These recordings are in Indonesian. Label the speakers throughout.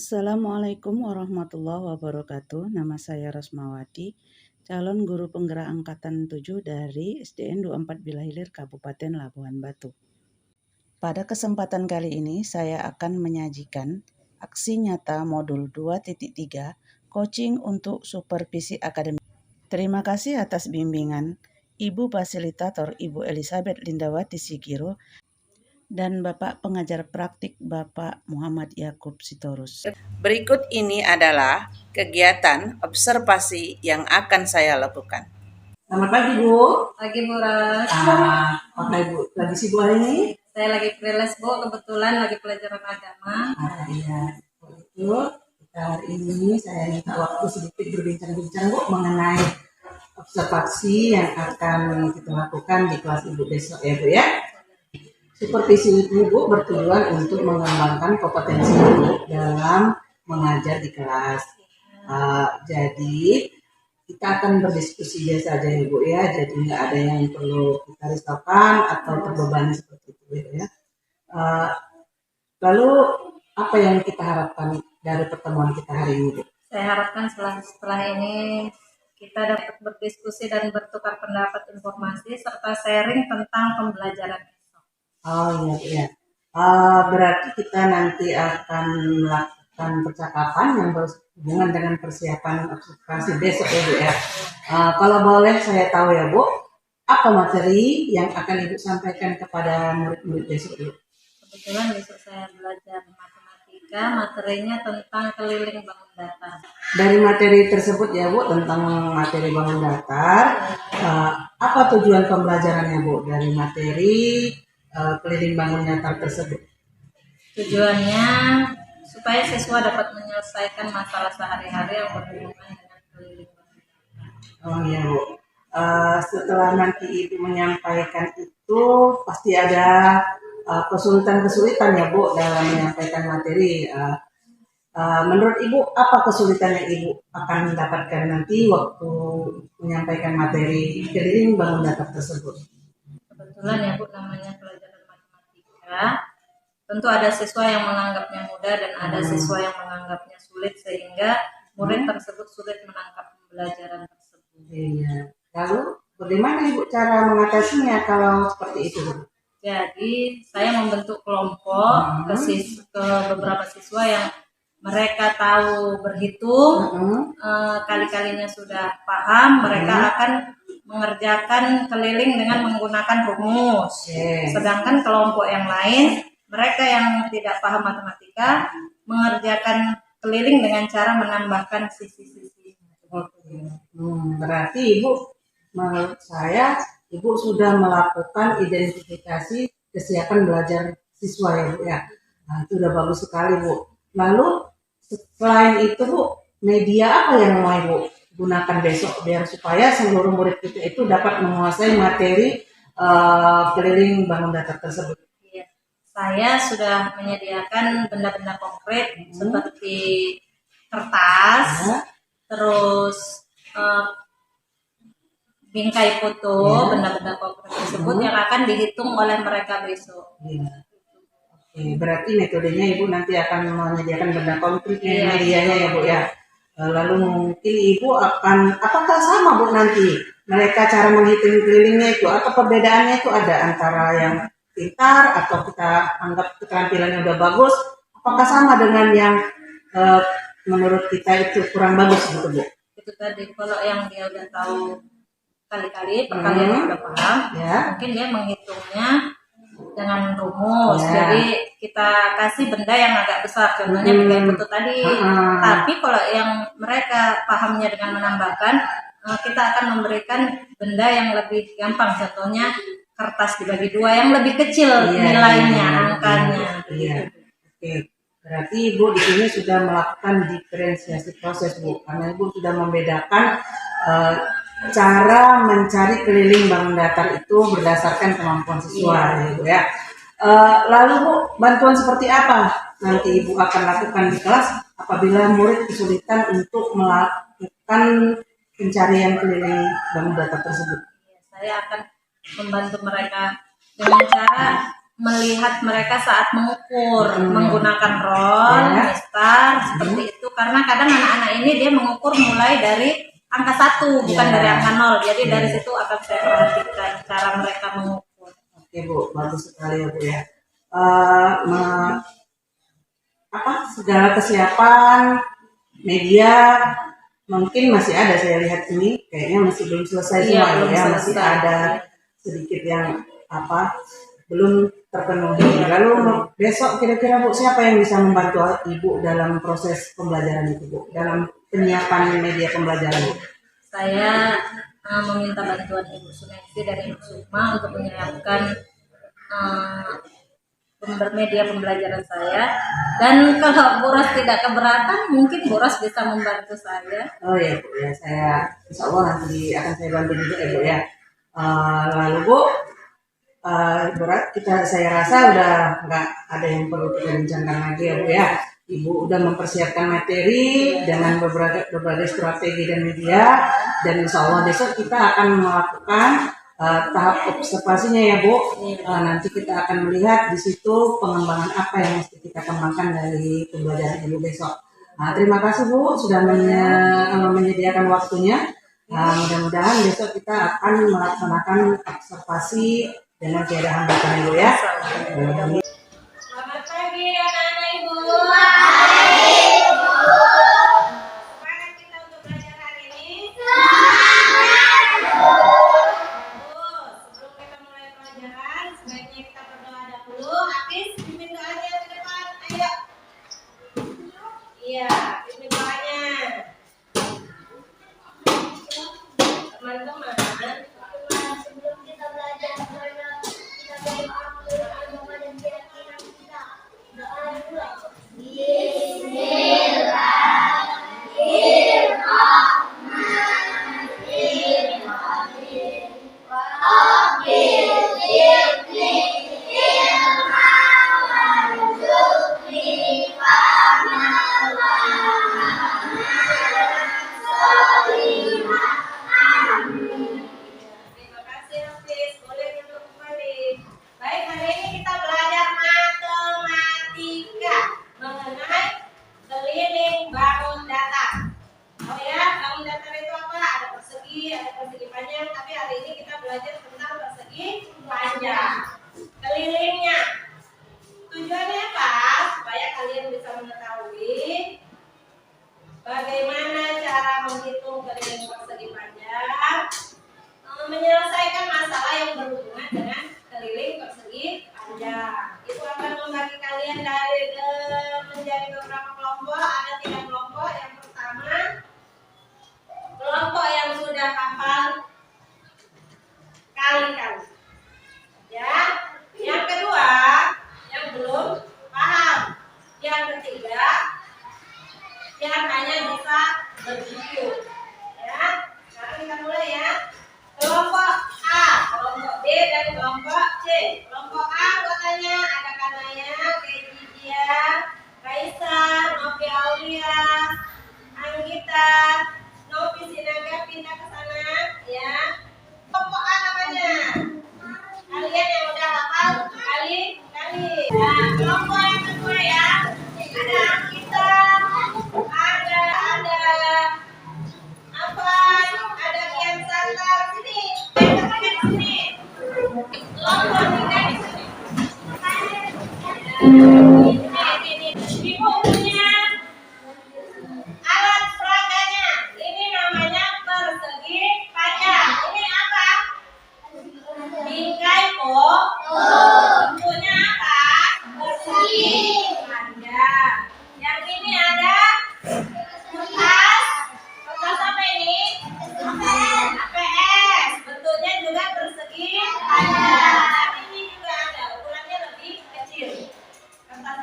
Speaker 1: Assalamualaikum warahmatullahi wabarakatuh. Nama saya Rosmawati, calon guru penggerak angkatan 7 dari SDN 24 Bilahilir Kabupaten Labuhan Batu. Pada kesempatan kali ini saya akan menyajikan aksi nyata modul 2.3 coaching untuk supervisi akademik. Terima kasih atas bimbingan Ibu Fasilitator Ibu Elizabeth Lindawati Sigiro dan Bapak Pengajar Praktik Bapak Muhammad Yakub Sitorus. Berikut ini adalah kegiatan observasi yang akan saya lakukan.
Speaker 2: Selamat pagi, Bu.
Speaker 3: Pagi, Bu Ras.
Speaker 2: Apa Ibu lagi sibuk hari ini?
Speaker 3: Saya lagi freelance, Bu. Kebetulan lagi pelajaran agama.
Speaker 2: Iya. Itu kita hari ini saya minta waktu sedikit berbincang-bincang, Bu, mengenai observasi yang akan kita lakukan di kelas Ibu besok ya, Bu ya. Supervisi Ibu bertujuan untuk mengembangkan kompetensi Ibu dalam mengajar di kelas. Jadi kita akan berdiskusi biasa aja Ibu ya, jadi nggak ada yang perlu kita risaukan atau terbebani seperti itu ya. Lalu apa yang kita harapkan dari pertemuan kita hari ini Bu?
Speaker 3: Saya harapkan setelah ini kita dapat berdiskusi dan bertukar pendapat, informasi serta sharing tentang pembelajaran besok.
Speaker 2: Oh iya. Berarti kita nanti akan melakukan percakapan yang berhubungan dengan persiapan observasi besok ya Bu ya. Kalau boleh saya tahu ya Bu, apa materi yang akan Ibu sampaikan kepada murid-murid besok Bu?
Speaker 3: Kebetulan besok saya belajar matematika, materinya tentang keliling bangun datar.
Speaker 2: Dari materi tersebut ya Bu, tentang materi bangun datar, apa tujuan pembelajarannya Bu dari materi keliling bangun datar tersebut?
Speaker 3: Tujuannya supaya siswa dapat menyelesaikan masalah sehari-hari yang berhubungan dengan keliling bangun datar.
Speaker 2: Oh iya Bu. Setelah nanti Ibu menyampaikan itu pasti ada kesulitan-kesulitan ya Bu dalam menyampaikan materi. Menurut Ibu apa kesulitan yang Ibu akan mendapatkan nanti waktu menyampaikan materi keliling bangun datar tersebut?
Speaker 3: Kebetulan ya Bu, namanya pelajaran matematika, tentu ada siswa yang menganggapnya mudah dan ada siswa yang menganggapnya sulit sehingga murid tersebut sulit menangkap pembelajaran tersebut.
Speaker 2: Iya. Lalu bagaimana Ibu cara mengatasinya kalau seperti itu Bu?
Speaker 3: Jadi saya membentuk kelompok ke beberapa siswa yang mereka tahu berhitung, kali-kalinya sudah paham, mereka akan mengerjakan keliling dengan menggunakan rumus. Sedangkan kelompok yang lain, mereka yang tidak paham matematika, mengerjakan keliling dengan cara menambahkan sisi-sisi.
Speaker 2: Berarti Ibu, menurut saya, Ibu sudah melakukan identifikasi kesiapan belajar siswa ya Bu ya. Nah, itu udah bagus sekali Bu. Lalu selain itu Bu, media apa yang mau Ibu gunakan besok biar supaya seluruh murid kita itu dapat menguasai materi keliling bangun datar tersebut?
Speaker 3: Iya. Saya sudah menyediakan benda-benda konkret seperti kertas, terus bingkai foto, benda-benda konkret tersebut yang akan dihitung oleh mereka besok.
Speaker 2: Iya. Oke, berarti metodenya Ibu nanti akan menyediakan benda konkret medianya ya Bu ya. Lalu mungkin Ibu akan, apakah sama Bu nanti mereka cara menghitung kelilingnya itu atau perbedaannya itu ada antara yang pintar atau kita anggap keterampilannya udah bagus, apakah sama dengan yang menurut kita itu kurang bagus gitu Bu?
Speaker 3: Itu tadi, kalau yang dia udah tahu kali-kali perkalian udah paham, mungkin dia menghitungnya dengan rumus. Jadi kita kasih benda yang agak besar, contohnya bingkai foto tadi. Tapi kalau yang mereka pahamnya dengan menambahkan, kita akan memberikan benda yang lebih gampang, contohnya kertas dibagi dua yang lebih kecil nilainya, angkanya.
Speaker 2: Oke. Berarti Ibu di sini sudah melakukan diferensiasi proses Bu, karena Ibu sudah membedakan cara mencari keliling bangun datar itu berdasarkan kemampuan siswa ya Bu ya. Lalu Bu, bantuan seperti apa nanti Ibu akan lakukan di kelas apabila murid kesulitan untuk melakukan pencarian keliling bangun datar tersebut?
Speaker 3: Saya akan membantu mereka dengan cara melihat mereka saat mengukur menggunakan roll, mistar seperti itu, karena kadang anak-anak ini dia mengukur mulai dari angka 1 bukan dari angka 0, jadi dari situ akan saya perhatikan cara mereka mengukur.
Speaker 2: Oke Bu, bagus sekali ya Bu ya. Segala kesiapan media mungkin masih ada, saya lihat ini kayaknya masih belum selesai semua ya, masih ada sedikit yang belum terpenuhi. Lalu besok kira-kira Bu, siapa yang bisa membantu Ibu dalam proses pembelajaran itu Bu, dalam penyiapan media pembelajaran Bu?
Speaker 3: Saya meminta bantuan Ibu Sunesti dari Ibu Sukma untuk menyiapkan media pembelajaran saya, dan kalau Boras tidak keberatan mungkin Boras bisa membantu saya.
Speaker 2: Oh ya Bu ya, saya insya Allah nanti akan saya bantu juga ya Bu ya. Lalu Bu, berat saya rasa udah nggak ada yang perlu kita bincangkan lagi ya Bu ya. Ibu udah mempersiapkan materi dengan berbagai strategi dan media, dan insya Allah besok kita akan melakukan tahap observasinya ya Bu. Nanti kita akan melihat di situ pengembangan apa yang mesti kita kembangkan dari pembelajaran Ibu besok. Terima kasih Bu sudah menyediakan waktunya. Mudah-mudahan besok kita akan melaksanakan observasi dengan tiada hambatan Ibu ya.
Speaker 3: Selamat pagi anak-anak Ibu. Semangat kita untuk belajar hari ini. Sebelum kita mulai pelajaran, sebaiknya kita berdoa dahulu. Habis pimpin doanya ke depan. Ayo. Iya, pimpin doanya. Teman-teman, sebelum kita belajar menyelesaikan masalah yang berhubungan dengan keliling persegi panjang. Itu akan membagi kalian dari menjadi beberapa kelompok. Ada 3 kelompok. Yang pertama, kelompok yang sudah hafal kali-kali. Ya. Yang kedua, yang belum paham. Yang ketiga, yang hanya bisa berbuku. Ya. Sekarang kita mulai ya. Kelompok A, kelompok B, dan kelompok C. Kelompok A anggotanya ada Kanaya, Kejidia, Kaisar, Novi Aulia, Anggita, Novi Sinaga pindah ke sana ya. Kelompok A namanya. Kalian yang udah hafal kali. Nah, kelompok yang kedua ya. Ada Anggita, ada ada Kian Santar sini. Kelompok 3 di sini. Ibu punya alat peraganya. Ini namanya persegi panjang. Ini apa? Bingkai bentuknya apa? Persegi panjang. Yang ini ada kertas apa ini? APS. Bentuknya juga persegi panjang. Tapi ini juga ada ukurannya lebih kecil. Kertas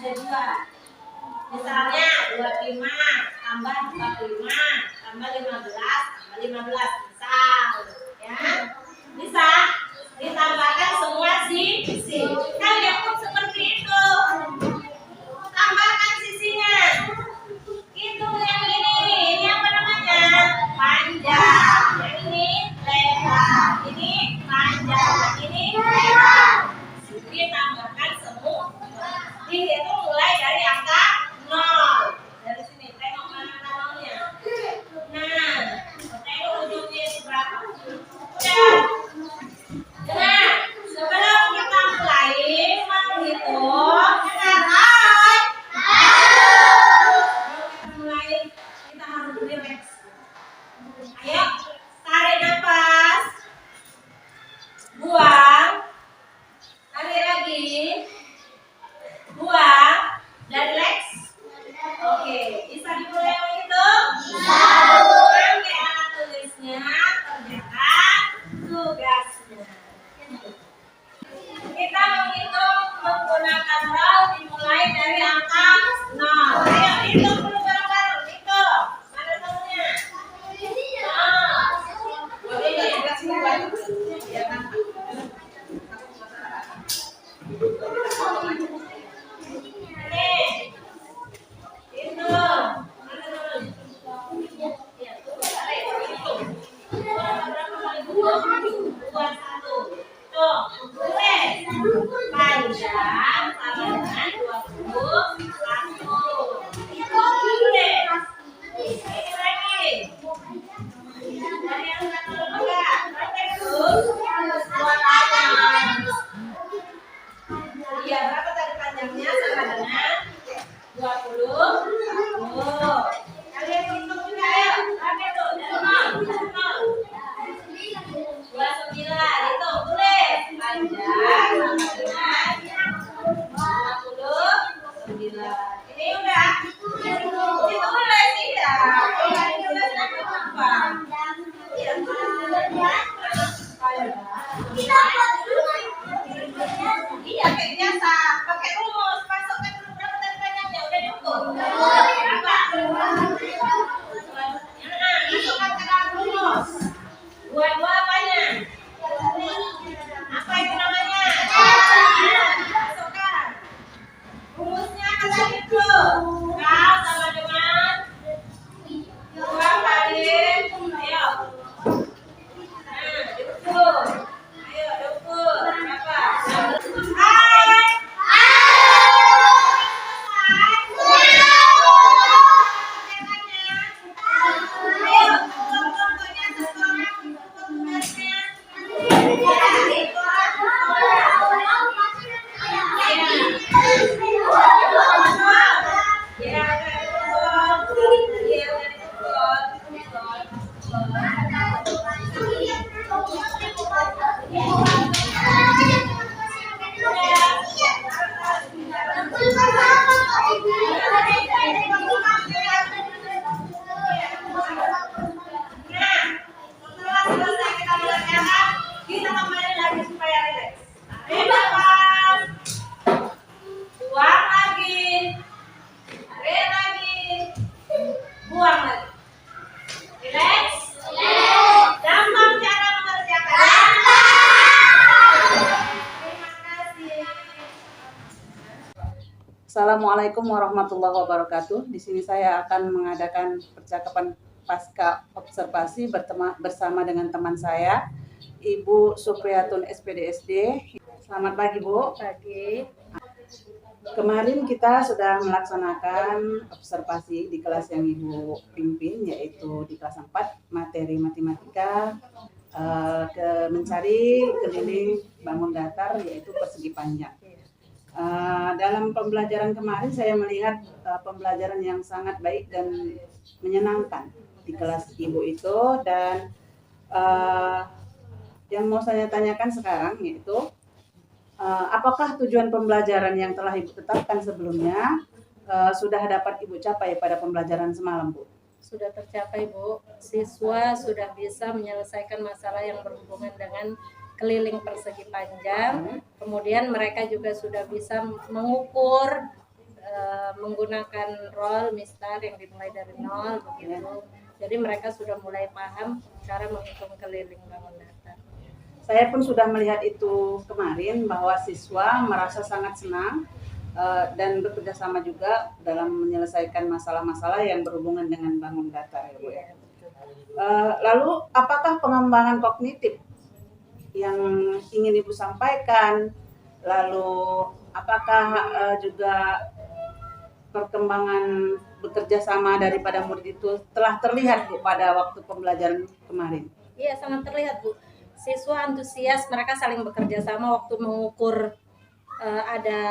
Speaker 3: ada 2. Misalnya 25 tambah 45 tambah 15 tambah 15 misal ya. Bisa ditambahkan semua sisi. Kan ya pun seperti itu. Tambahkan sisinya. Itu yang ini apa namanya? Panjang. Yang ini lebar. Ini panjang. Ini lebar. Ditambahkan semua. Dihitung mulai dari angka 0. Dari sini tengok mana nolnya. Nah, tengok ujungnya itu berapa. Udah. Nah, sebelum kita mulai menghitung, mulai kita harus relax. Ayo, tarik nafas, buang, tarik lagi, buang, dan relax. Oke, bisa dimulai menghitung? Pakai alat tulisnya, kerjakan tugasnya. Kita menghitung menggunakan roll dimulai dari angka 0. Ayo hitung dulu bareng-bareng. Hitung. Mana nomornya? Panjang sama dengan 21. Itu tulis. Ini lagi. Dari yang satu enggak. Praktek terus. Buat panjang. Iya, berapa tadi panjangnya sama dengan 21. Kalian hitung juga ya. Pakai tuh dari 0. 29 itu tulis panjang sama dengan 29. Ini udah ditulis tidak? Kalau ditulis apa? Iya kayak biasa pakai rumus masukkan berapa tadi panjangnya udah diukur berapa? Masukkan ke dalam rumus. Dua-dua apanya? Apa itu namanya? Masukkan. Rumusnya apa tadi itu? Kau sama dengan 2 kali. Ayo. Nah, diukur. Ayo, diukur. Berapa? Hai. Kita kembali lagi supaya relax. Tarik nafas, buang lagi, tarik lagi, buang lagi. Relax. Gampang cara mengerjakan. Terima kasih.
Speaker 1: Assalamualaikum warahmatullahi wabarakatuh. Di sini saya akan mengadakan percakapan pasca observasi bersama dengan teman saya, Ibu Supriyatun SPDSD. Selamat pagi, Bu.
Speaker 3: Pagi.
Speaker 1: Kemarin kita sudah melaksanakan observasi di kelas yang Ibu pimpin, yaitu di kelas 4 materi matematika, mencari keliling bangun datar, yaitu persegi panjang. Dalam pembelajaran kemarin saya melihat pembelajaran yang sangat baik dan menyenangkan di kelas Ibu itu, dan yang mau saya tanyakan sekarang yaitu apakah tujuan pembelajaran yang telah Ibu tetapkan sebelumnya sudah dapat Ibu capai pada pembelajaran semalam, Bu?
Speaker 4: Sudah tercapai, Bu. Siswa sudah bisa menyelesaikan masalah yang berhubungan dengan keliling persegi panjang. Kemudian mereka juga sudah bisa mengukur menggunakan roll mistar yang dimulai dari nol begitu. Jadi mereka sudah mulai paham cara menghitung keliling bangun datar.
Speaker 1: Saya pun sudah melihat itu kemarin bahwa siswa merasa sangat senang dan bekerja sama juga dalam menyelesaikan masalah-masalah yang berhubungan dengan bangun datar ya Bu ya. Lalu apakah pengembangan kognitif yang ingin Ibu sampaikan? Lalu apakah juga perkembangan bekerja sama daripada murid itu telah terlihat Bu pada waktu pembelajaran kemarin?
Speaker 4: Iya, sangat terlihat Bu. Siswa antusias, mereka saling bekerja sama waktu mengukur, ada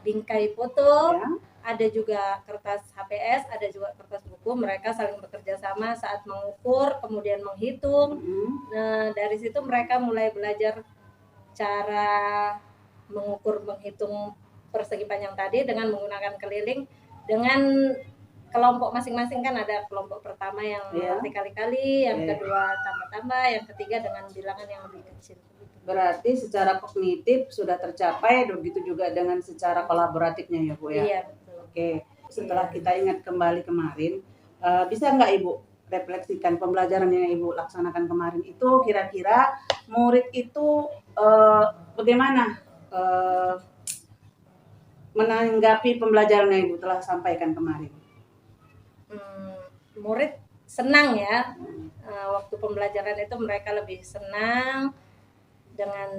Speaker 4: bingkai foto,
Speaker 1: Ya.
Speaker 4: ada juga kertas HPS, ada juga kertas buku. Mereka saling bekerja sama saat mengukur, kemudian menghitung. Nah, dari situ mereka mulai belajar cara mengukur, menghitung persegi panjang tadi dengan menggunakan keliling dengan kelompok masing-masing. Kan ada kelompok pertama yang berkali-kali, yang kedua tambah-tambah, yang ketiga dengan bilangan yang lebih kecil.
Speaker 1: Berarti secara kognitif sudah tercapai, begitu juga dengan secara kolaboratifnya ya Bu ya?
Speaker 4: Iya, betul.
Speaker 1: Oke, setelah kita ingat kembali kemarin, bisa nggak Ibu refleksikan pembelajaran yang Ibu laksanakan kemarin itu kira-kira murid itu bagaimana menanggapi pembelajaran yang Ibu telah sampaikan kemarin?
Speaker 4: Murid senang ya, waktu pembelajaran itu mereka lebih senang dengan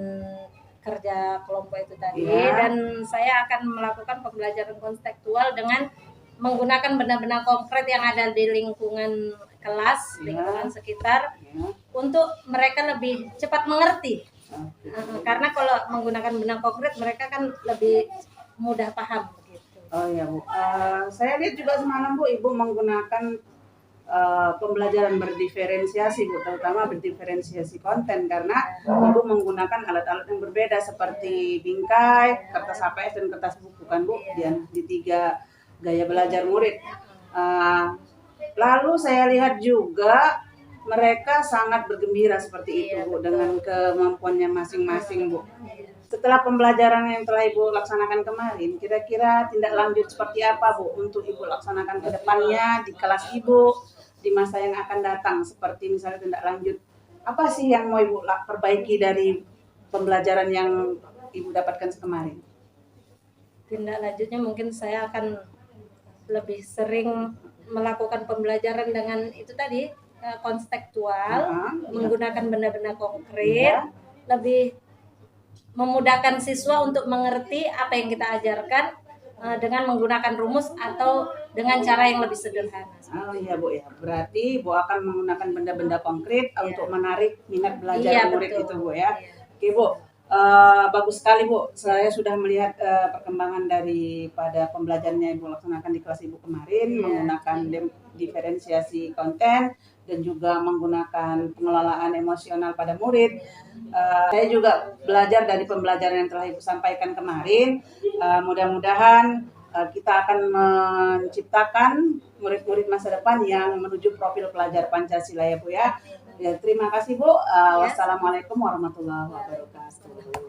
Speaker 4: kerja kelompok itu tadi. Dan saya akan melakukan pembelajaran konstekstual dengan menggunakan benda-benda konkret yang ada di lingkungan kelas, lingkungan sekitar, untuk mereka lebih cepat mengerti. Karena kalau menggunakan benda konkret mereka kan lebih mudah paham begitu.
Speaker 1: Oh ya Bu, saya lihat juga semalam Bu Ibu menggunakan pembelajaran berdiferensiasi Bu, terutama berdiferensiasi konten karena Ibu menggunakan alat-alat yang berbeda seperti bingkai, kertas HPS dan kertas buku kan Bu, di 3 gaya belajar murid. Lalu saya lihat juga mereka sangat bergembira seperti itu Bu, dengan kemampuannya masing-masing Bu. Setelah pembelajaran yang telah Ibu laksanakan kemarin, kira-kira tindak lanjut seperti apa Bu untuk Ibu laksanakan ke depannya di kelas Ibu di masa yang akan datang? Seperti misalnya tindak lanjut apa sih yang mau Ibu perbaiki dari pembelajaran yang Ibu dapatkan kemarin?
Speaker 4: Tindak lanjutnya mungkin saya akan lebih sering melakukan pembelajaran dengan itu tadi, konstekstual, menggunakan benda-benda konkret, lebih memudahkan siswa untuk mengerti apa yang kita ajarkan dengan menggunakan rumus atau dengan cara yang lebih sederhana.
Speaker 1: Oh iya Bu ya, berarti Bu akan menggunakan benda-benda konkret untuk menarik minat belajar murid itu Bu ya. Oke Bu, bagus sekali Bu, saya sudah melihat perkembangan daripada pembelajaran yang Ibu laksanakan di kelas Ibu kemarin, menggunakan diferensiasi konten dan juga menggunakan pengelolaan emosional pada murid. Saya juga belajar dari pembelajaran yang telah Ibu sampaikan kemarin. Mudah-mudahan kita akan menciptakan murid-murid masa depan yang menuju profil pelajar Pancasila ya Bu ya. Ya, terima kasih Bu. Wassalamualaikum warahmatullahi wabarakatuh.